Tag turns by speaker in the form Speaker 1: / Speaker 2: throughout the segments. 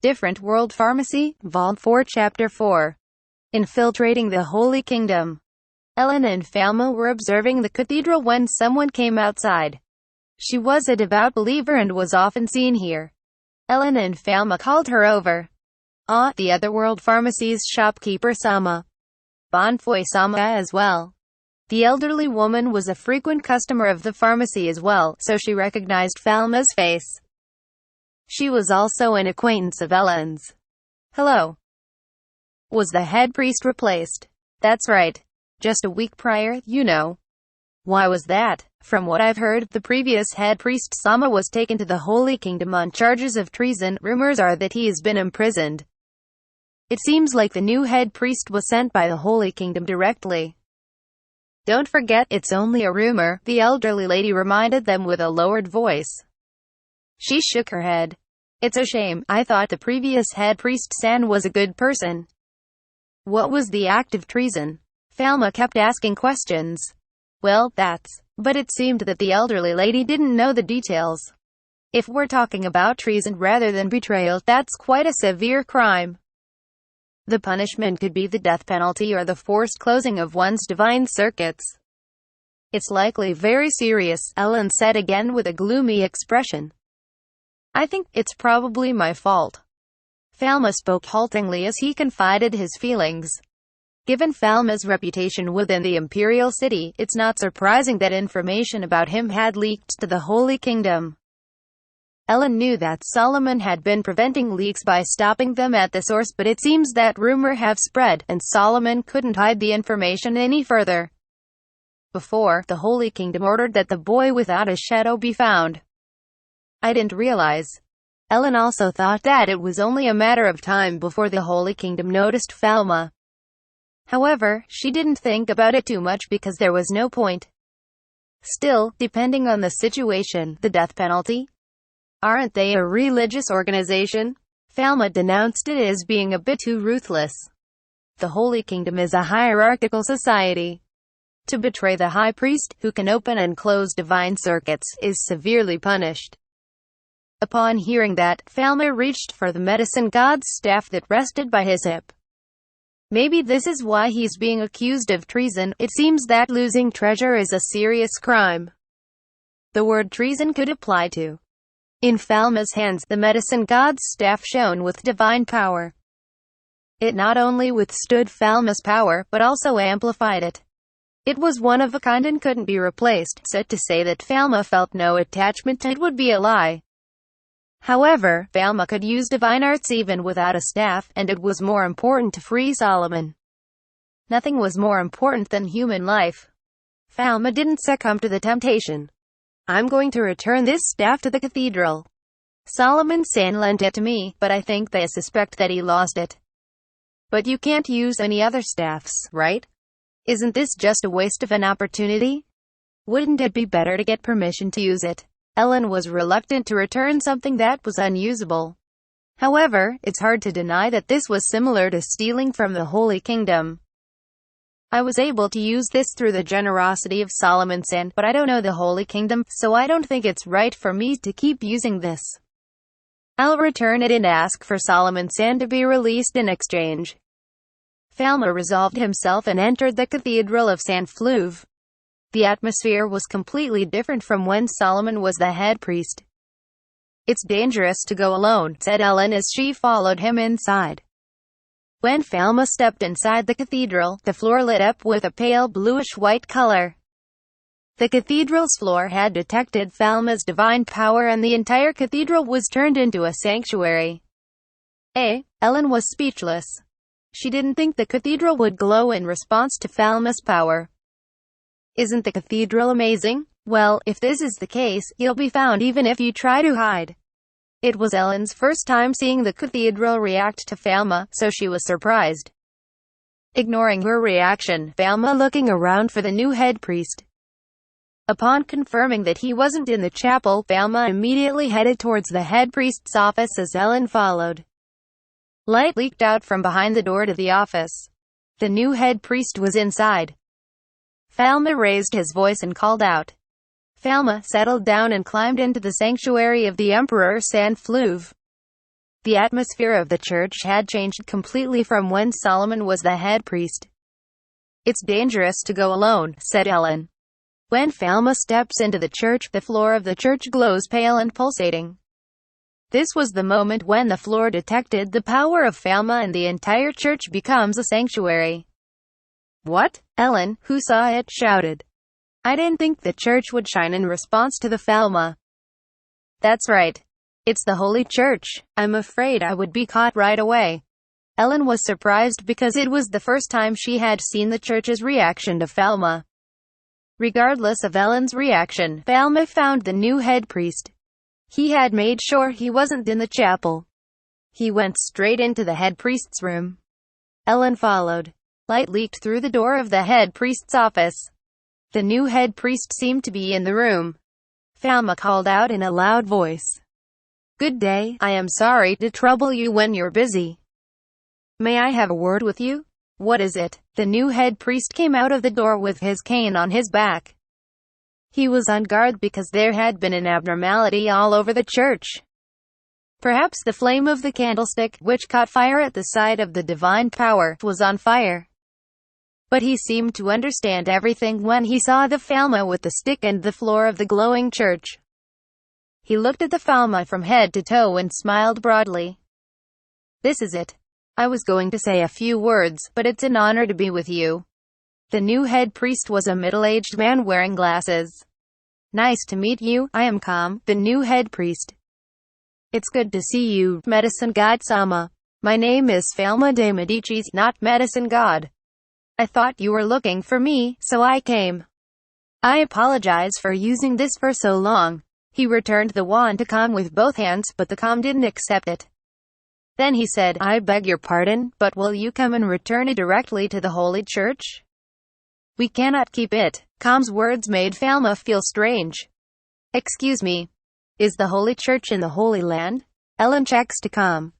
Speaker 1: Different World Pharmacy, Vol. 4 Chapter 4. Infiltrating the Holy Kingdom. Ellen and Falma were observing the cathedral when someone came outside. She was a devout believer and was often seen here. Ellen and Falma called her over. The other World Pharmacy's shopkeeper Sama. Bonfoy Sama as well. The elderly woman was a frequent customer of the pharmacy as well, so she recognized Falma's face. She was also an acquaintance of Ellen's. Hello. Was the head priest replaced? That's right. Just a week prior, you know. Why was that? From what I've heard, the previous head priest Sama was taken to the Holy Kingdom on charges of treason. Rumors are that he has been imprisoned. It seems like the new head priest was sent by the Holy Kingdom directly. Don't forget, it's only a rumor, the elderly lady reminded them with a lowered voice. She shook her head. It's a shame, I thought the previous head priest San was a good person. What was the act of treason? Falma kept asking questions. Well, but it seemed that the elderly lady didn't know the details. If we're talking about treason rather than betrayal, that's quite a severe crime. The punishment could be the death penalty or the forced closing of one's divine circuits. It's likely very serious, Ellen said again with a gloomy expression. I think it's probably my fault. Falma spoke haltingly as he confided his feelings. Given Falma's reputation within the imperial city, it's not surprising that information about him had leaked to the Holy Kingdom. Ellen knew that Solomon had been preventing leaks by stopping them at the source, but it seems that rumor have spread, and Solomon couldn't hide the information any further. Before, the Holy Kingdom ordered that the boy without a shadow be found. I didn't realize. Ellen also thought that it was only a matter of time before the Holy Kingdom noticed Falma. However, she didn't think about it too much because there was no point. Still, depending on the situation, the death penalty? Aren't they a religious organization? Falma denounced it as being a bit too ruthless. The Holy Kingdom is a hierarchical society. To betray the high priest, who can open and close divine circuits, is severely punished. Upon hearing that, Falma reached for the medicine god's staff that rested by his hip. Maybe this is why he's being accused of treason. It seems that losing treasure is a serious crime. The word treason could apply to. In Falma's hands, the medicine god's staff shone with divine power. It not only withstood Falma's power, but also amplified it. It was one of a kind and couldn't be replaced, so to say that Falma felt no attachment to it would be a lie. However, Falma could use divine arts even without a staff, and it was more important to free Solomon. Nothing was more important than human life. Falma didn't succumb to the temptation. I'm going to return this staff to the cathedral. Solomon San lent it to me, but I think they suspect that he lost it. But you can't use any other staffs, right? Isn't this just a waste of an opportunity? Wouldn't it be better to get permission to use it? Ellen was reluctant to return something that was unusable. However, it's hard to deny that this was similar to stealing from the Holy Kingdom. I was able to use this through the generosity of Solomon San, but I don't know the Holy Kingdom, so I don't think it's right for me to keep using this. I'll return it and ask for Solomon San to be released in exchange. Falma resolved himself and entered the Cathedral of San Fleuve. The atmosphere was completely different from when Solomon was the head priest. It's dangerous to go alone, said Ellen as she followed him inside. When Falma stepped inside the cathedral, the floor lit up with a pale bluish-white color. The cathedral's floor had detected Falma's divine power and the entire cathedral was turned into a sanctuary. Ellen was speechless. She didn't think the cathedral would glow in response to Falma's power. Isn't the cathedral amazing? Well, if this is the case, you'll be found even if you try to hide. It was Ellen's first time seeing the cathedral react to Falma, so she was surprised. Ignoring her reaction, Falma looking around for the new head priest. Upon confirming that he wasn't in the chapel, Falma immediately headed towards the head priest's office as Ellen followed. Light leaked out from behind the door to the office. The new head priest was inside. Falma raised his voice and called out. Falma settled down and climbed into the sanctuary of the Emperor San Fleuve. The atmosphere of the church had changed completely from when Solomon was the head priest. "It's dangerous to go alone," said Ellen. When Falma steps into the church, the floor of the church glows pale and pulsating. This was the moment when the floor detected the power of Falma and the entire church becomes a sanctuary. "What?" Ellen, who saw it, shouted. "I didn't think the church would shine in response to the Falma." "That's right. It's the Holy Church. I'm afraid I would be caught right away." Ellen was surprised because it was the first time she had seen the church's reaction to Falma. Regardless of Ellen's reaction, Falma found the new head priest. He had made sure he wasn't in the chapel. He went straight into the head priest's room. Ellen followed. Light leaked through the door of the head priest's office. The new head priest seemed to be in the room. Falma called out in a loud voice. "Good day. I am sorry to trouble you when you're busy. May I have a word with you?" "What is it?" The new head priest came out of the door with his cane on his back. He was on guard because there had been an abnormality all over the church. Perhaps the flame of the candlestick, which caught fire at the side of the divine power, was on fire. But he seemed to understand everything when he saw the Falma with the stick and the floor of the glowing church. He looked at the Falma from head to toe and smiled broadly. "This is it. I was going to say a few words, but it's an honor to be with you." The new head priest was a middle-aged man wearing glasses. "Nice to meet you. I am Kam, the new head priest." "It's good to see you, Medicine God Sama. My name is Falma de Medicis, not Medicine God. I thought you were looking for me, so I came. I apologize for using this for so long." He returned the wand to Kam with both hands, but the Kam didn't accept it. Then he said, "I beg your pardon, but will you come and return it directly to the Holy Church?" "We cannot keep it." Kam's words made Falma feel strange. "Excuse me. Is the Holy Church in the Holy Land?" Ellen checks to Kam.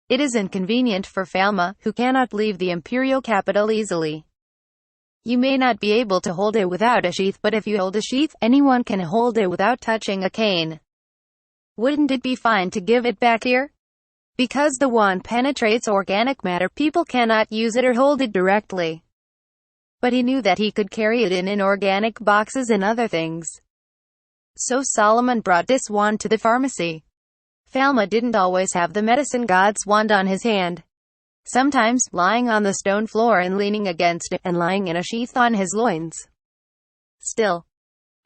Speaker 1: It is inconvenient for Falma, who cannot leave the imperial capital easily. "You may not be able to hold it without a sheath, but if you hold a sheath, anyone can hold it without touching a cane. Wouldn't it be fine to give it back here? Because the wand penetrates organic matter, people cannot use it or hold it directly." But he knew that he could carry it in inorganic boxes and other things. So Solomon brought this wand to the pharmacy. Falma didn't always have the medicine god's wand on his hand. Sometimes, lying on the stone floor and leaning against it, and lying in a sheath on his loins. "Still,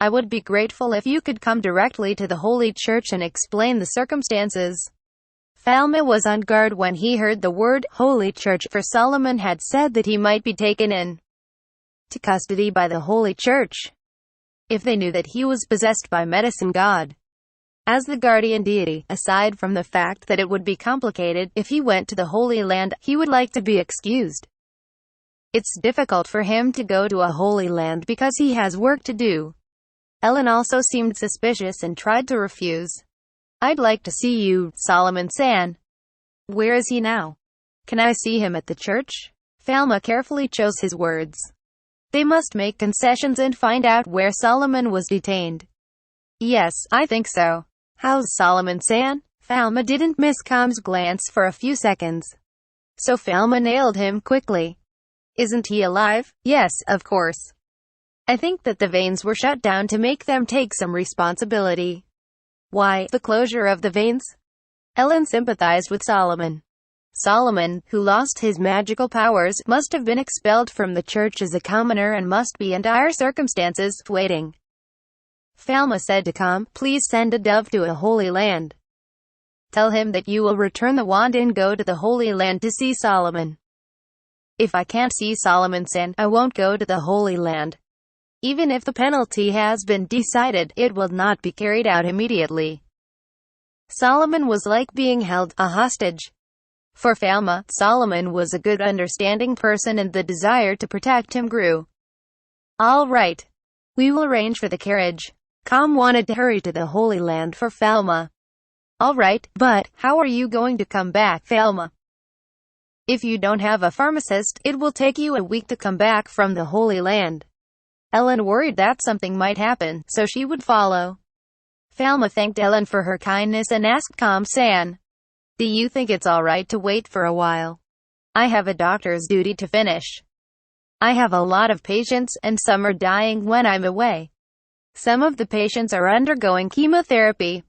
Speaker 1: I would be grateful if you could come directly to the Holy Church and explain the circumstances." Falma was on guard when he heard the word Holy Church, for Solomon had said that he might be taken in to custody by the Holy Church if they knew that he was possessed by Medicine God. As the guardian deity, aside from the fact that it would be complicated if he went to the Holy Land, he would like to be excused. It's difficult for him to go to a Holy Land because he has work to do. Ellen also seemed suspicious and tried to refuse. "I'd like to see you, Solomon-san." "Where is he now? Can I see him at the church?" Falma carefully chose his words. They must make concessions and find out where Solomon was detained. "Yes, I think so. How's Solomon-san?" Falma didn't miss Kam's glance for a few seconds. So Falma nailed him quickly. "Isn't he alive?" "Yes, of course. I think that the veins were shut down to make them take some responsibility." "Why, the closure of the veins?" Ellen sympathized with Solomon. Solomon, who lost his magical powers, must have been expelled from the church as a commoner and must be in dire circumstances, waiting. Falma said to Kam, "Please send a dove to a Holy Land. Tell him that you will return the wand and go to the Holy Land to see Solomon." "If I can't see Solomon-san, I won't go to the Holy Land. Even if the penalty has been decided, it will not be carried out immediately." Solomon was like being held a hostage. For Falma, Solomon was a good, understanding person, and the desire to protect him grew. "All right. We will arrange for the carriage." Kam wanted to hurry to the Holy Land for Falma. "All right, but how are you going to come back, Falma? If you don't have a pharmacist, it will take you a week to come back from the Holy Land." Ellen worried that something might happen, so she would follow. Falma thanked Ellen for her kindness and asked Kam-san, Do you think it's alright to wait for a while? I have a doctor's duty to finish. I have a lot of patients, and some are dying when I'm away. Some of the patients are undergoing chemotherapy.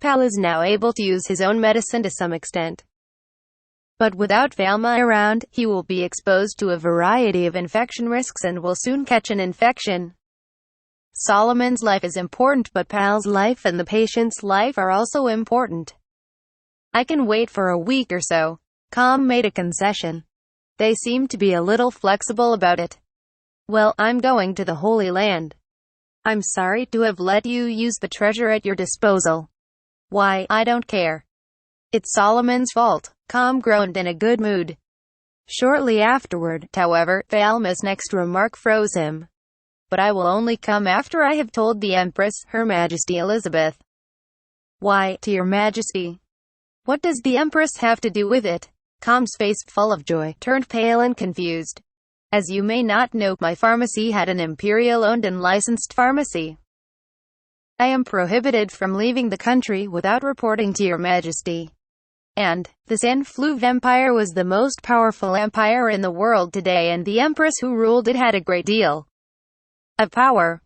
Speaker 1: Pal is now able to use his own medicine to some extent. But without Falma around, he will be exposed to a variety of infection risks and will soon catch an infection. Solomon's life is important, but Pal's life and the patient's life are also important. I can wait for a week or so. Com made a concession. They seem to be a little flexible about it. Well, I'm going to the Holy Land. I'm sorry to have let you use the treasure at your disposal. Why, I don't care. It's Solomon's fault. Com groaned in a good mood. Shortly afterward, however, Falma's next remark froze him. But I will only come after I have told the Empress, Her Majesty Elizabeth. Why, to your Majesty? What does the Empress have to do with it? Com's face, full of joy, turned pale and confused. As you may not know, my pharmacy had an imperial-owned and licensed pharmacy. I am prohibited from leaving the country without reporting to your Majesty. And, the Sanfluve Empire was the most powerful empire in the world today, and the Empress who ruled it had a great deal of power.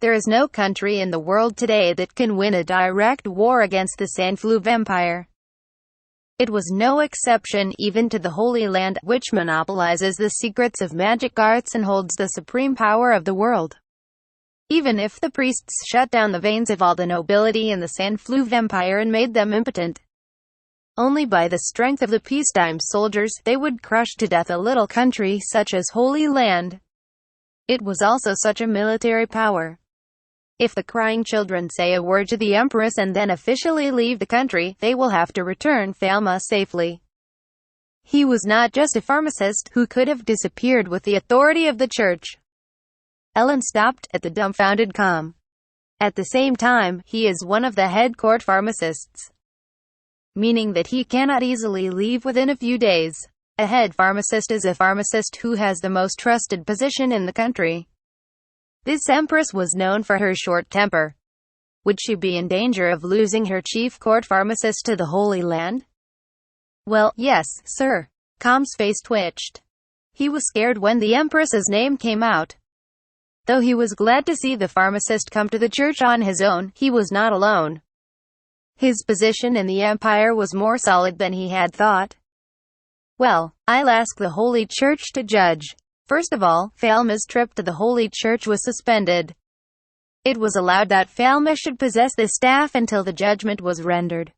Speaker 1: There is no country in the world today that can win a direct war against the Sanfluve Empire. It was no exception even to the Holy Land, which monopolizes the secrets of magic arts and holds the supreme power of the world. Even if the priests shut down the veins of all the nobility in the Sanfluve Empire and made them impotent, only by the strength of the peacetime soldiers, they would crush to death a little country such as Holy Land. It was also such a military power. If the crying children say a word to the Empress and then officially leave the country, they will have to return Falma safely. He was not just a pharmacist who could have disappeared with the authority of the church. Ellen stopped at the dumbfounded Com. At the same time, he is one of the head court pharmacists, meaning that he cannot easily leave within a few days. A head pharmacist is a pharmacist who has the most trusted position in the country. This Empress was known for her short temper. Would she be in danger of losing her chief court pharmacist to the Holy Land? Well, yes, sir. Com's face twitched. He was scared when the Empress's name came out. Though he was glad to see the pharmacist come to the church on his own, he was not alone. His position in the empire was more solid than he had thought. Well, I'll ask the Holy Church to judge. First of all, Falma's trip to the Holy Church was suspended. It was allowed that Falma should possess the staff until the judgment was rendered.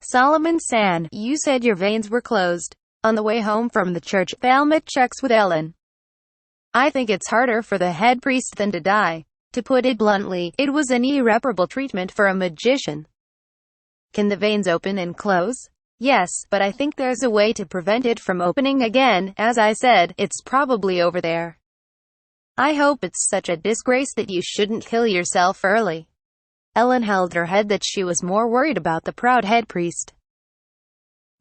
Speaker 1: Solomon-san, you said your veins were closed. On the way home from the church, Falma checks with Ellen. I think it's harder for the head priest than to die. To put it bluntly, it was an irreparable treatment for a magician. Can the veins open and close? Yes, but I think there's a way to prevent it from opening again. As I said, it's probably over there. I hope it's such a disgrace that you shouldn't kill yourself early. Ellen held her head that she was more worried about the proud head priest.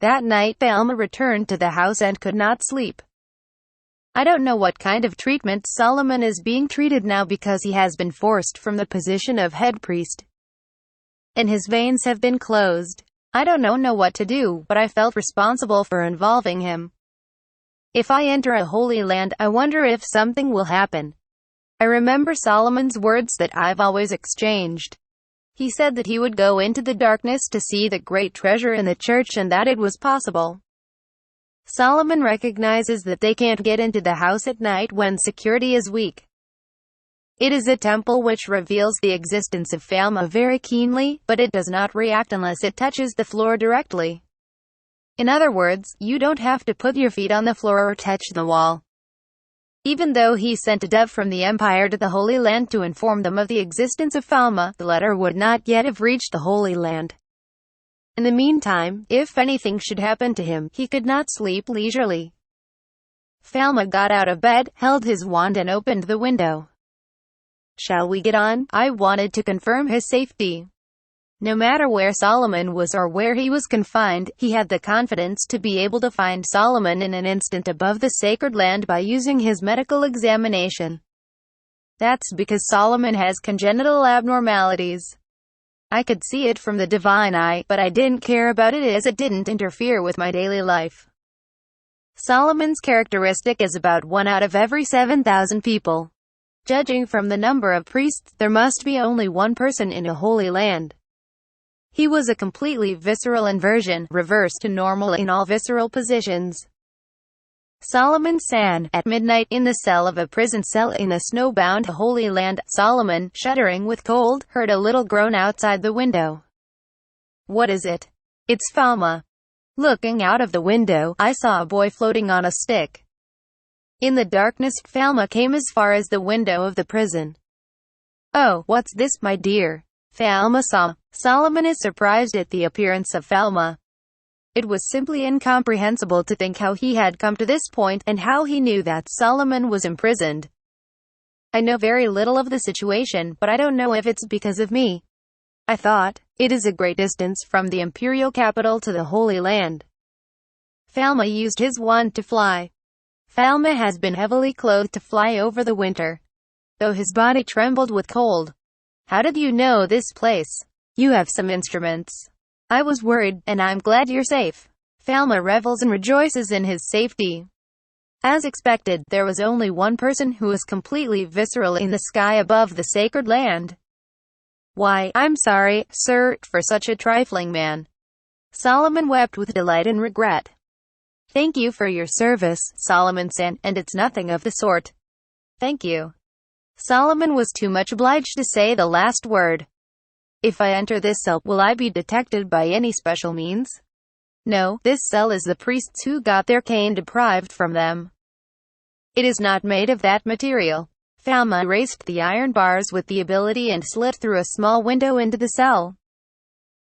Speaker 1: That night, Falma returned to the house and could not sleep. I don't know what kind of treatment Solomon is being treated now because he has been forced from the position of head priest, and his veins have been closed. I don't know what to do, but I felt responsible for involving him. If I enter a Holy Land, I wonder if something will happen. I remember Solomon's words that I've always exchanged. He said that he would go into the darkness to see the great treasure in the church and that it was possible. Solomon recognizes that they can't get into the house at night when security is weak. It is a temple which reveals the existence of Falma very keenly, but it does not react unless it touches the floor directly. In other words, you don't have to put your feet on the floor or touch the wall. Even though he sent a dove from the Empire to the Holy Land to inform them of the existence of Falma, the letter would not yet have reached the Holy Land. In the meantime, if anything should happen to him, he could not sleep leisurely. Falma got out of bed, held his wand and opened the window. Shall we get on? I wanted to confirm his safety. No matter where Solomon was or where he was confined, he had the confidence to be able to find Solomon in an instant above the sacred land by using his medical examination. That's because Solomon has congenital abnormalities. I could see it from the divine eye, but I didn't care about it as it didn't interfere with my daily life. Solomon's characteristic is about 1 out of every 7,000 people. Judging from the number of priests, there must be only one person in a holy land. He was a completely visceral inversion, reversed to normal in all visceral positions. Solomon sat at midnight in the cell of a prison cell in the snow-bound Holy Land. Solomon, shuddering with cold, heard a little groan outside the window. What is it? It's Falma. Looking out of the window, I saw a boy floating on a stick. In the darkness, Falma came as far as the window of the prison. Oh, what's this, my dear? Falma saw. Solomon is surprised at the appearance of Falma. It was simply incomprehensible to think how he had come to this point, and how he knew that Solomon was imprisoned. I know very little of the situation, but I don't know if it's because of me. I thought, it is a great distance from the imperial capital to the Holy Land. Falma used his wand to fly. Falma has been heavily clothed to fly over the winter, though his body trembled with cold. How did you know this place? You have some instruments. I was worried, and I'm glad you're safe. Falma revels and rejoices in his safety. As expected, there was only one person who was completely visceral in the sky above the sacred land. Why, I'm sorry, sir, for such a trifling man. Solomon wept with delight and regret. Thank you for your service, Solomon said, and it's nothing of the sort. Thank you. Solomon was too much obliged to say the last word. If I enter this cell, will I be detected by any special means? No, this cell is the priests who got their cane deprived from them. It is not made of that material. Falma raised the iron bars with the ability and slid through a small window into the cell.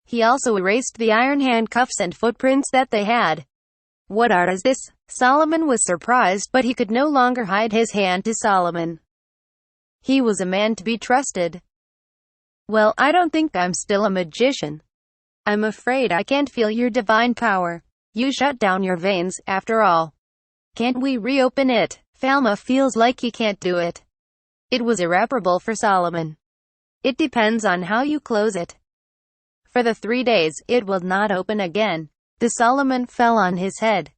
Speaker 1: He also erased the iron handcuffs and footprints that they had. What art is this? Solomon was surprised, but he could no longer hide his hand to Solomon. He was a man to be trusted. Well, I don't think I'm still a magician. I'm afraid I can't feel your divine power. You shut down your veins, after all. Can't we reopen it? Falma feels like he can't do it. It was irreparable for Solomon. It depends on how you close it. For the 3 days, it will not open again. The Solomon fell on his head.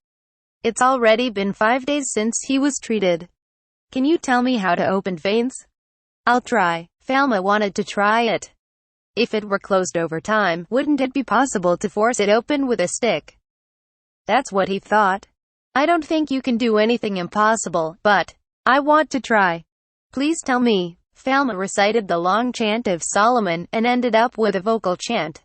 Speaker 1: It's already been 5 days since he was treated. Can you tell me how to open veins? I'll try. Falma wanted to try it. If it were closed over time, wouldn't it be possible to force it open with a stick? That's what he thought. I don't think you can do anything impossible, but I want to try. Please tell me. Falma recited the long chant of Solomon, and ended up with a vocal chant.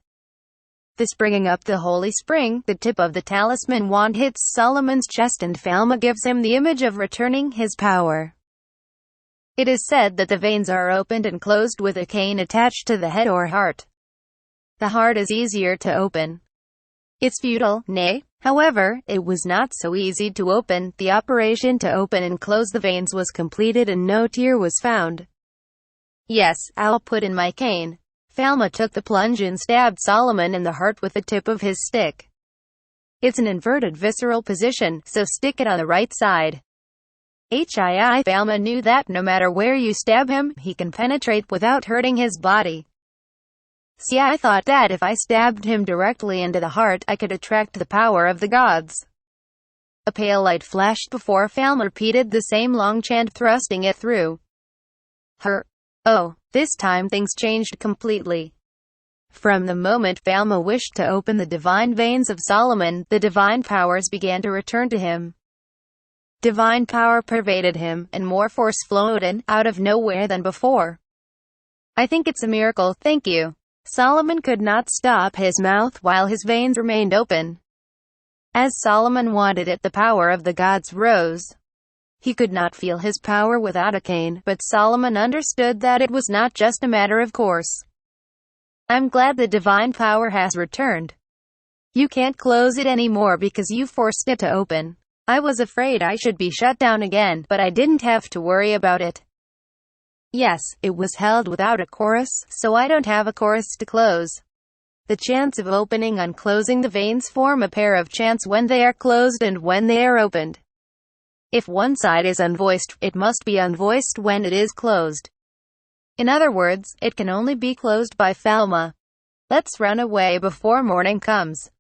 Speaker 1: The springing up the holy spring, the tip of the talisman wand hits Solomon's chest and Falma gives him the image of returning his power. It is said that the veins are opened and closed with a cane attached to the head or heart. The heart is easier to open. It's futile, nay. However, it was not so easy to open. The operation to open and close the veins was completed and no tear was found. Yes, I'll put in my cane. Falma took the plunge and stabbed Solomon in the heart with the tip of his stick. It's an inverted visceral position, so stick it on the right side. Falma knew that no matter where you stab him, he can penetrate without hurting his body. See, I thought that if I stabbed him directly into the heart, I could attract the power of the gods. A pale light flashed before Falma repeated the same long chant, thrusting it through her. Oh, this time things changed completely. From the moment Falma wished to open the divine veins of Solomon, the divine powers began to return to him. Divine power pervaded him, and more force flowed in, out of nowhere than before. I think it's a miracle, thank you. Solomon could not stop his mouth while his veins remained open. As Solomon wanted it, the power of the gods rose. He could not feel his power without a cane, but Solomon understood that it was not just a matter of course. I'm glad the divine power has returned. You can't close it anymore because you forced it to open. I was afraid I should be shut down again, but I didn't have to worry about it. Yes, it was held without a chorus, so I don't have a chorus to close. The chants of opening and closing the veins form a pair of chants when they are closed and when they are opened. If one side is unvoiced, it must be unvoiced when it is closed. In other words, it can only be closed by Falma. Let's run away before morning comes.